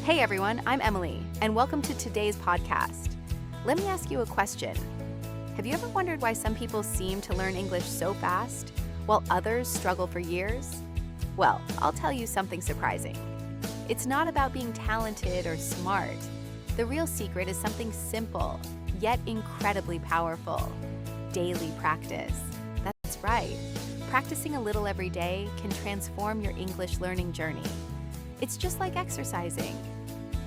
Hey everyone, I'm Emily, and welcome to today's podcast. Let me ask you a question. Have you ever wondered why some people seem to learn English so fast, while others struggle for years? Well, I'll tell you something surprising. It's not about being talented or smart. The real secret is something simple, yet incredibly powerful: daily practice. That's right. Practicing a little every day can transform your English learning journey. It's just like exercising.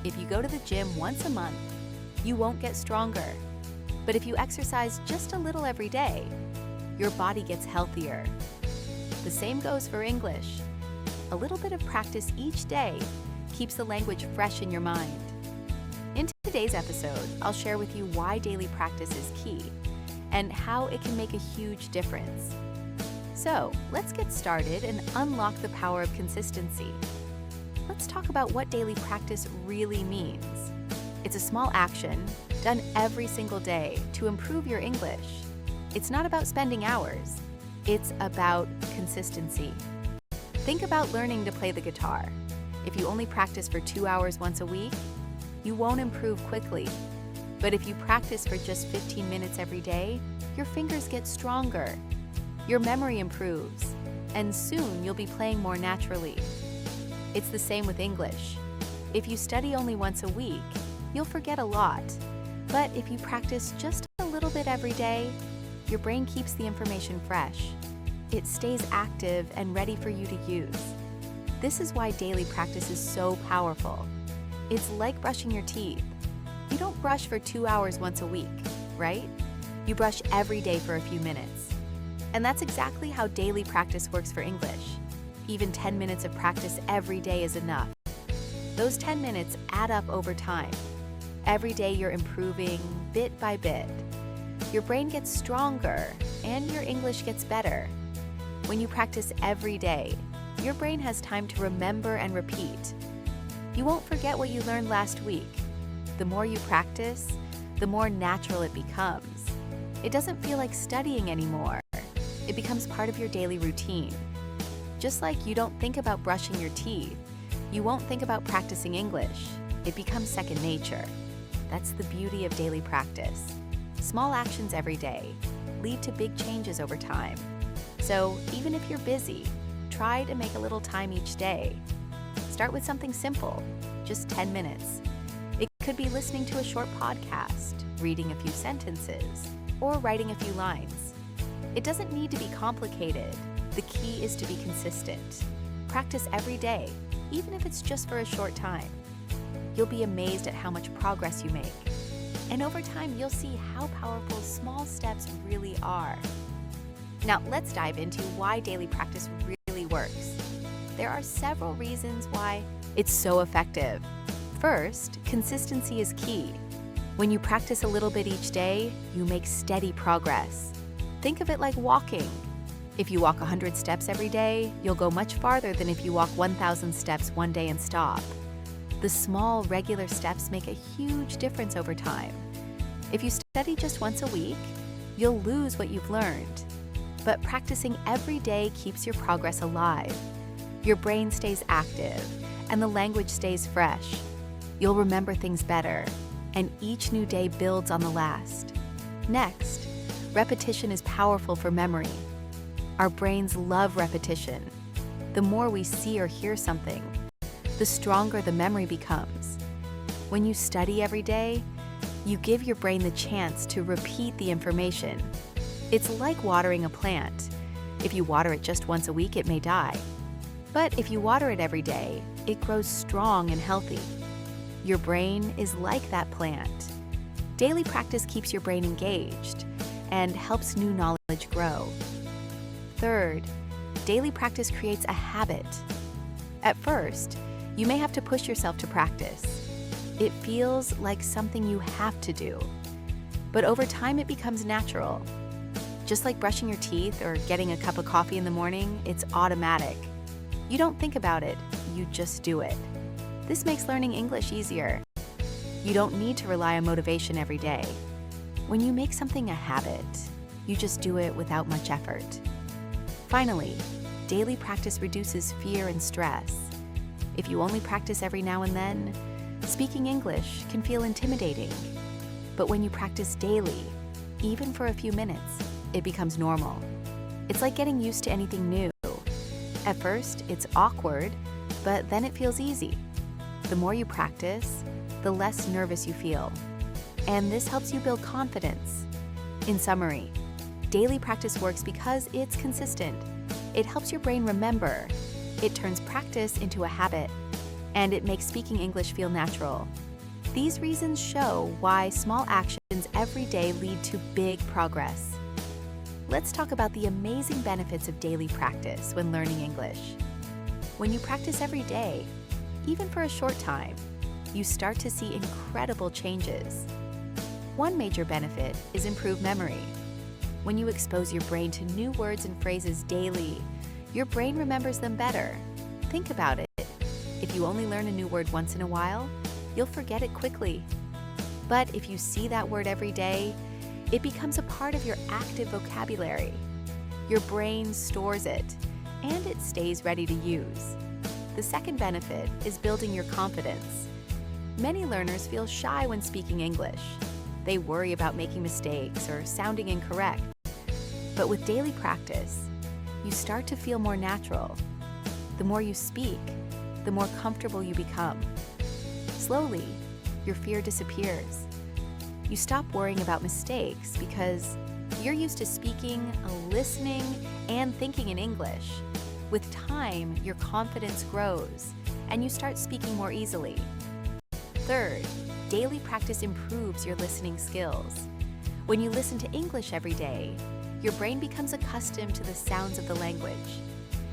If you go to the gym once a month, you won't get stronger. But if you exercise just a little every day, your body gets healthier. The same goes for English. A little bit of practice each day keeps the language fresh in your mind. In today's episode, I'll share with you why daily practice is key and how it can make a huge difference. So, let's get started and unlock the power of consistency. Let's talk about what daily practice really means. It's a small action done every single day to improve your English. It's not about spending hours. It's about consistency. Think about learning to play the guitar. If you only practice for 2 hours once a week, you won't improve quickly. But if you practice for just 15 minutes every day, your fingers get stronger. Your memory improves, and soon you'll be playing more naturally. It's the same with English. If you study only once a week, you'll forget a lot. But if you practice just a little bit every day, your brain keeps the information fresh. It stays active and ready for you to use. This is why daily practice is so powerful. It's like brushing your teeth. You don't brush for 2 hours once a week, right? You brush every day for a few minutes. And that's exactly how daily practice works for English. Even 10 minutes of practice every day is enough. Those 10 minutes add up over time. Every day you're improving bit by bit. Your brain gets stronger and your English gets better. When you practice every day, your brain has time to remember and repeat. You won't forget what you learned last week. The more you practice, the more natural it becomes. It doesn't feel like studying anymore. It becomes part of your daily routine. Just like you don't think about brushing your teeth, you won't think about practicing English. It becomes second nature. That's the beauty of daily practice. Small actions every day lead to big changes over time. So even if you're busy, try to make a little time each day. Start with something simple, just 10 minutes. It could be listening to a short podcast, reading a few sentences, or writing a few lines. It doesn't need to be complicated. The key is to be consistent. Practice every day, even if it's just for a short time. You'll be amazed at how much progress you make. And over time, you'll see how powerful small steps really are. Now, let's dive into why daily practice really works. There are several reasons why it's so effective. First, consistency is key. When you practice a little bit each day, you make steady progress. Think of it like walking. If you walk 100 steps every day, you'll go much farther than if you walk 1,000 steps one day and stop. The small, regular steps make a huge difference over time. If you study just once a week, you'll lose what you've learned. But practicing every day keeps your progress alive. Your brain stays active, and the language stays fresh. You'll remember things better, and each new day builds on the last. Next, repetition is powerful for memory. Our brains love repetition. The more we see or hear something, the stronger the memory becomes. When you study every day, you give your brain the chance to repeat the information. It's like watering a plant. If you water it just once a week, it may die. But if you water it every day, it grows strong and healthy. Your brain is like that plant. Daily practice keeps your brain engaged and helps new knowledge grow. Third, daily practice creates a habit. At first, you may have to push yourself to practice. It feels like something you have to do. But over time, it becomes natural. Just like brushing your teeth or getting a cup of coffee in the morning, it's automatic. You don't think about it, you just do it. This makes learning English easier. You don't need to rely on motivation every day. When you make something a habit, you just do it without much effort. Finally, daily practice reduces fear and stress. If you only practice every now and then, Speaking English can feel intimidating, but when you practice daily, even for a few minutes, it becomes normal. It's like getting used to anything new. At first, it's awkward, but then it feels easy. The more you practice, the less nervous you feel. And this helps you build confidence. In summary, daily practice works because it's consistent. It helps your brain remember. It turns practice into a habit, and it makes speaking English feel natural. These reasons show why small actions every day lead to big progress. Let's talk about the amazing benefits of daily practice when learning English. When you practice every day, even for a short time, you start to see incredible changes. One major benefit is improved memory. When you expose your brain to new words and phrases daily, your brain remembers them better. Think about it. If you only learn a new word once in a while, you'll forget it quickly. But if you see that word every day, it becomes a part of your active vocabulary. Your brain stores it, and it stays ready to use. The second benefit is building your confidence. Many learners feel shy when speaking English. They worry about making mistakes or sounding incorrect. But with daily practice, you start to feel more natural. The more you speak, the more comfortable you become. Slowly, your fear disappears. You stop worrying about mistakes because you're used to speaking, listening, and thinking in English. With time, your confidence grows, and you start speaking more easily. Third, daily practice improves your listening skills. When you listen to English every day, your brain becomes accustomed to the sounds of the language.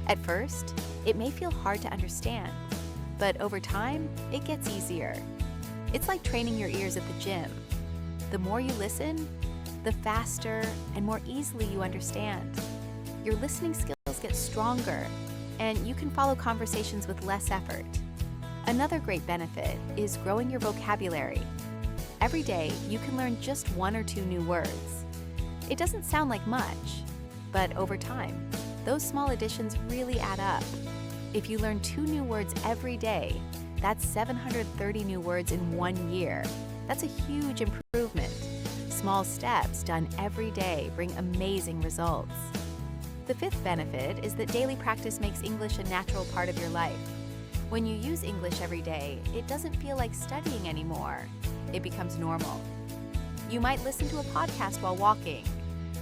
At first, it may feel hard to understand, but over time, it gets easier. It's like training your ears at the gym. The more you listen, the faster and more easily you understand. Your listening skills get stronger, and you can follow conversations with less effort. Another great benefit is growing your vocabulary. Every day, you can learn just one or two new words. It doesn't sound like much, but over time, those small additions really add up. If you learn 2 new words every day, that's 730 new words in 1 year. That's a huge improvement. Small steps done every day bring amazing results. The fifth benefit is that daily practice makes English a natural part of your life. When you use English every day, it doesn't feel like studying anymore. It becomes normal. You might listen to a podcast while walking,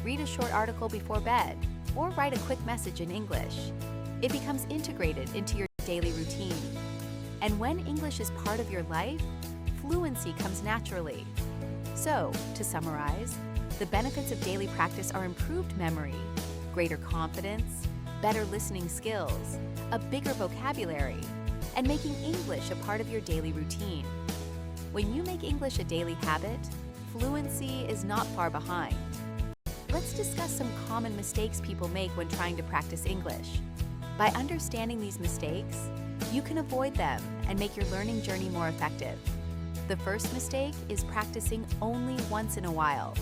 read a short article before bed, or write a quick message in English. It becomes integrated into your daily routine. And when English is part of your life, fluency comes naturally. So, to summarize, the benefits of daily practice are improved memory, greater confidence, better listening skills, a bigger vocabulary, and making English a part of your daily routine. When you make English a daily habit, fluency is not far behind. Let's discuss some common mistakes people make when trying to practice English. By understanding these mistakes, you can avoid them and make your learning journey more effective. The first mistake is practicing only once in a while.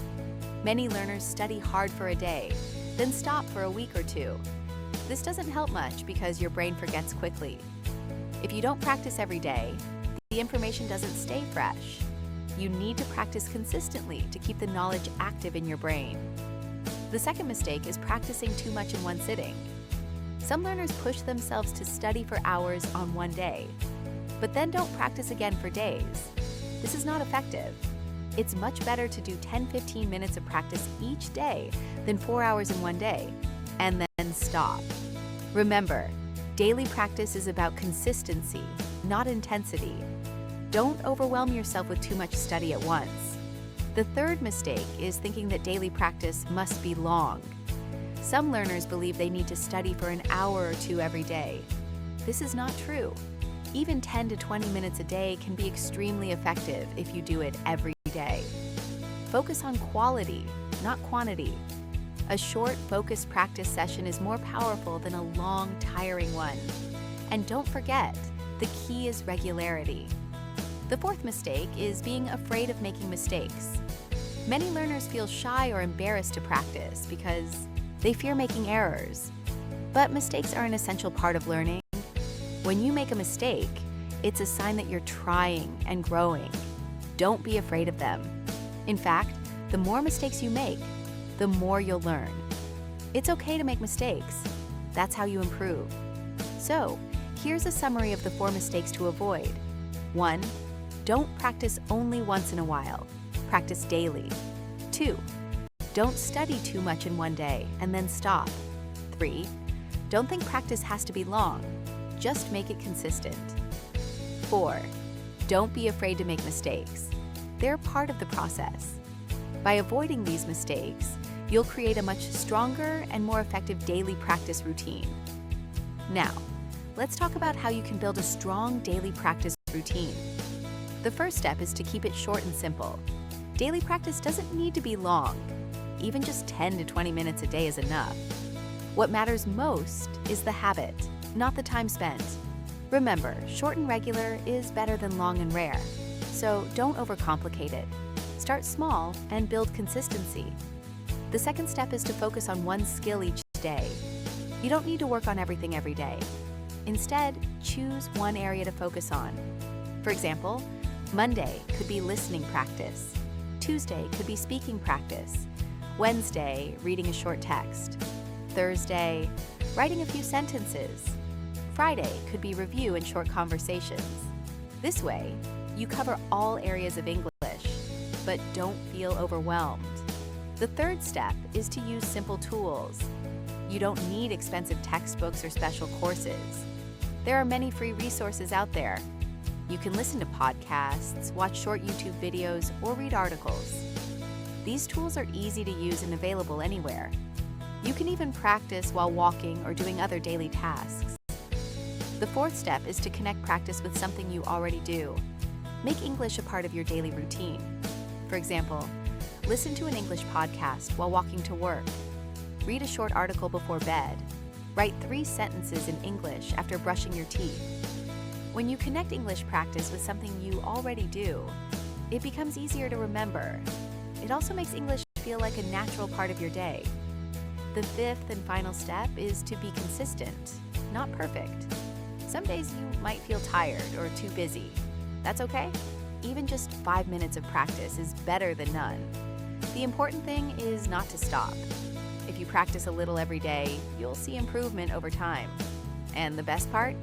Many learners study hard for a day, then stop for a week or two. This doesn't help much because your brain forgets quickly. If you don't practice every day, the information doesn't stay fresh. You need to practice consistently to keep the knowledge active in your brain. The second mistake is practicing too much in one sitting. Some learners push themselves to study for hours on one day, but then don't practice again for days. This is not effective. It's much better to do 10-15 minutes of practice each day than 4 hours in one day, and then stop. Remember, daily practice is about consistency, not intensity. Don't overwhelm yourself with too much study at once. The third mistake is thinking that daily practice must be long. Some learners believe they need to study for an hour or two every day. This is not true. Even 10 to 20 minutes a day can be extremely effective if you do it every day. Focus on quality, not quantity. A short, focused practice session is more powerful than a long, tiring one. And don't forget, the key is regularity. The fourth mistake is being afraid of making mistakes. Many learners feel shy or embarrassed to practice because they fear making errors. But mistakes are an essential part of learning. When you make a mistake, It's a sign that you're trying and growing. Don't be afraid of them. In fact, the more mistakes you make, the more you'll learn. It's okay to make mistakes. That's how you improve. So, here's a summary of the 4 mistakes to avoid. 1. Don't practice only once in a while. Practice daily. 2. Don't study too much in one day and then stop. 3. Don't think practice has to be long. Just make it consistent. 4. Don't be afraid to make mistakes. They're part of the process. By avoiding these mistakes, you'll create a much stronger and more effective daily practice routine. Now, let's talk about how you can build a strong daily practice routine. The first step is to keep it short and simple. Daily practice doesn't need to be long. Even just 10 to 20 minutes a day is enough. What matters most is the habit, not the time spent. Remember, short and regular is better than long and rare. So don't overcomplicate it. Start small and build consistency. The second step is to focus on one skill each day. You don't need to work on everything every day. Instead, choose one area to focus on. For example, Monday could be listening practice. Tuesday could be speaking practice. Wednesday, reading a short text. Thursday, writing a few sentences. Friday could be review and short conversations. This way, you cover all areas of English, but don't feel overwhelmed. The third step is to use simple tools. You don't need expensive textbooks or special courses. There are many free resources out there. You can listen to podcasts, watch short YouTube videos, or read articles. These tools are easy to use and available anywhere. You can even practice while walking or doing other daily tasks. The fourth step is to connect practice with something you already do. Make English a part of your daily routine. For example, listen to an English podcast while walking to work. Read a short article before bed. Write 3 sentences in English after brushing your teeth. When you connect English practice with something you already do, it becomes easier to remember. It also makes English feel like a natural part of your day. The fifth and final step is to be consistent, not perfect. Some days you might feel tired or too busy. That's okay. Even just 5 minutes of practice is better than none. The important thing is not to stop. If you practice a little every day, you'll see improvement over time. And the best part?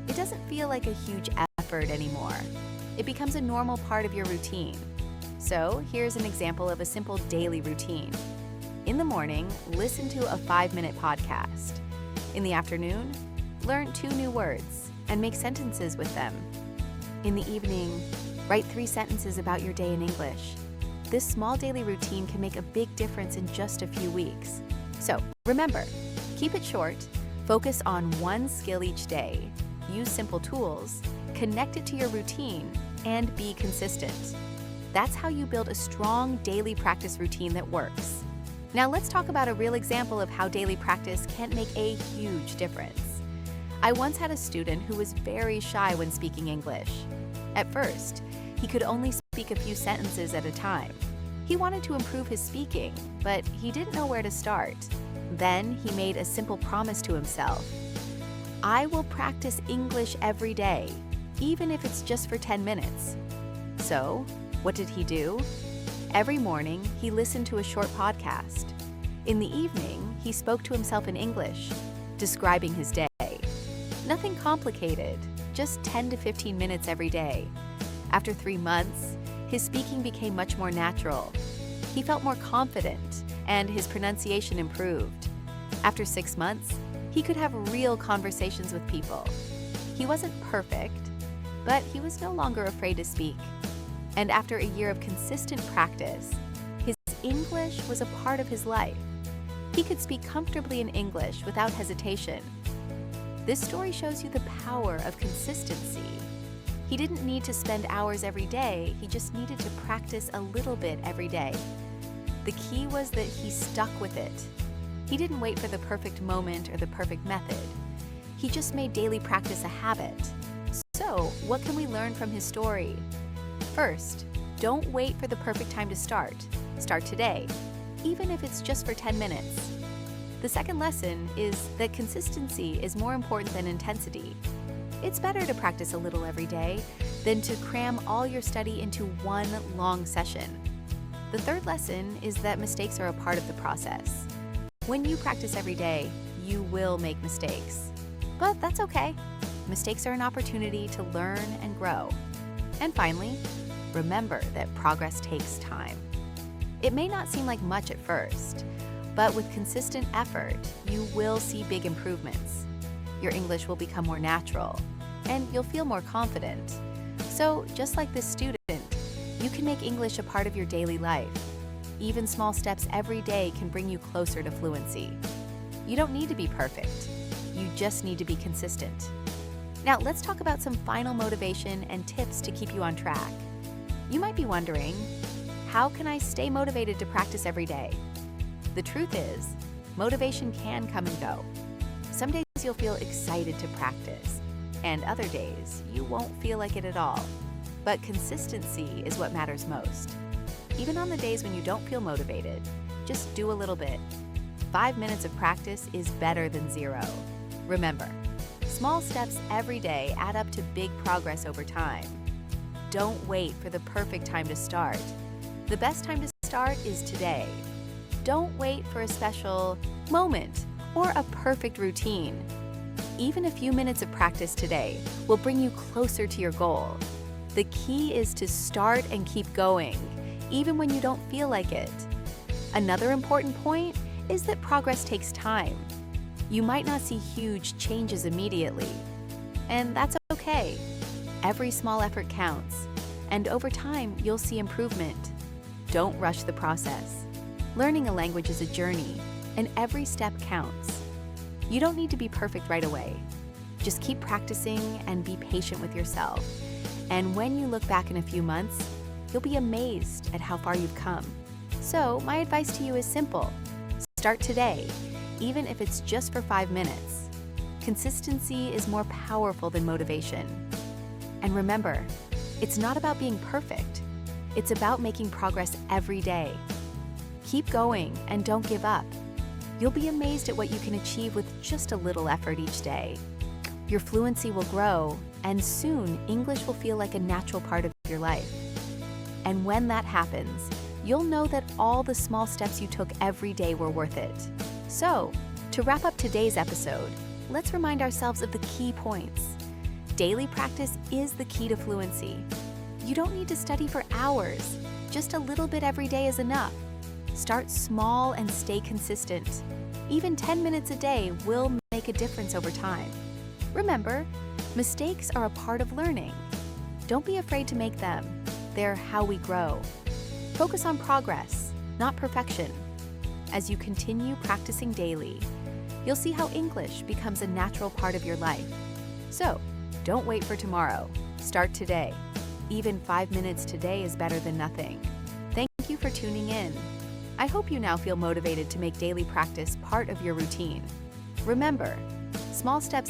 It doesn't feel like a huge effort anymore. It becomes a normal part of your routine. So here's an example of a simple daily routine. In the morning, listen to a 5-minute podcast. In the afternoon, learn 2 new words and make sentences with them. In the evening, write 3 sentences about your day in English. This small daily routine can make a big difference in just a few weeks. So remember, keep it short, focus on one skill each day, use simple tools, connect it to your routine, and be consistent. That's how you build a strong daily practice routine that works. Now let's talk about a real example of how daily practice can make a huge difference. I once had a student who was very shy when speaking English. At first, he could only speak a few sentences at a time. He wanted to improve his speaking, but he didn't know where to start. Then he made a simple promise to himself. I will practice English every day, even if it's just for 10 minutes. So, what did he do? Every morning, he listened to a short podcast. In the evening, he spoke to himself in English, describing his day. Nothing complicated, just 10 to 15 minutes every day. After 3 months, his speaking became much more natural. He felt more confident, and his pronunciation improved. After 6 months, he could have real conversations with people. He wasn't perfect, but he was no longer afraid to speak. And after a year of consistent practice, his English was a part of his life. He could speak comfortably in English without hesitation. This story shows you the power of consistency. He didn't need to spend hours every day, he just needed to practice a little bit every day. The key was that he stuck with it. He didn't wait for the perfect moment or the perfect method. He just made daily practice a habit. So, what can we learn from his story? First, don't wait for the perfect time to start. Start today, even if it's just for 10 minutes. The second lesson is that consistency is more important than intensity. It's better to practice a little every day than to cram all your study into one long session. The third lesson is that mistakes are a part of the process. When you practice every day, you will make mistakes. But that's okay. Mistakes are an opportunity to learn and grow. And finally, remember that progress takes time. It may not seem like much at first, but with consistent effort, you will see big improvements. Your English will become more natural, and you'll feel more confident. So, just like this student, you can make English a part of your daily life. Even small steps every day can bring you closer to fluency. You don't need to be perfect. You just need to be consistent. Now, let's talk about some final motivation and tips to keep you on track. You might be wondering, how can I stay motivated to practice every day? The truth is, motivation can come and go. Some days you'll feel excited to practice, and other days you won't feel like it at all. But consistency is what matters most. Even on the days when you don't feel motivated, just do a little bit. 5 minutes of practice is better than 0. Remember, small steps every day add up to big progress over time. Don't wait for the perfect time to start. The best time to start is today. Don't wait for a special moment or a perfect routine. Even a few minutes of practice today will bring you closer to your goal. The key is to start and keep going, even when you don't feel like it. Another important point is that progress takes time. You might not see huge changes immediately, and that's okay. Every small effort counts, and over time, you'll see improvement. Don't rush the process. Learning a language is a journey, and every step counts. You don't need to be perfect right away. Just keep practicing and be patient with yourself. And when you look back in a few months, you'll be amazed at how far you've come. So, my advice to you is simple. Start today, even if it's just for 5 minutes. Consistency is more powerful than motivation. And remember, it's not about being perfect. It's about making progress every day. Keep going and don't give up. You'll be amazed at what you can achieve with just a little effort each day. Your fluency will grow, and soon English will feel like a natural part of your life. And when that happens, you'll know that all the small steps you took every day were worth it. So, to wrap up today's episode, let's remind ourselves of the key points. Daily practice is the key to fluency. You don't need to study for hours. Just a little bit every day is enough. Start small and stay consistent. Even 10 minutes a day will make a difference over time. Remember, mistakes are a part of learning. Don't be afraid to make them. They're how we grow. Focus on progress, not perfection. As you continue practicing daily, you'll see how English becomes a natural part of your life. So, don't wait for tomorrow. Start today. Even 5 minutes today is better than nothing. Thank you for tuning in. I hope you now feel motivated to make daily practice part of your routine. Remember, small steps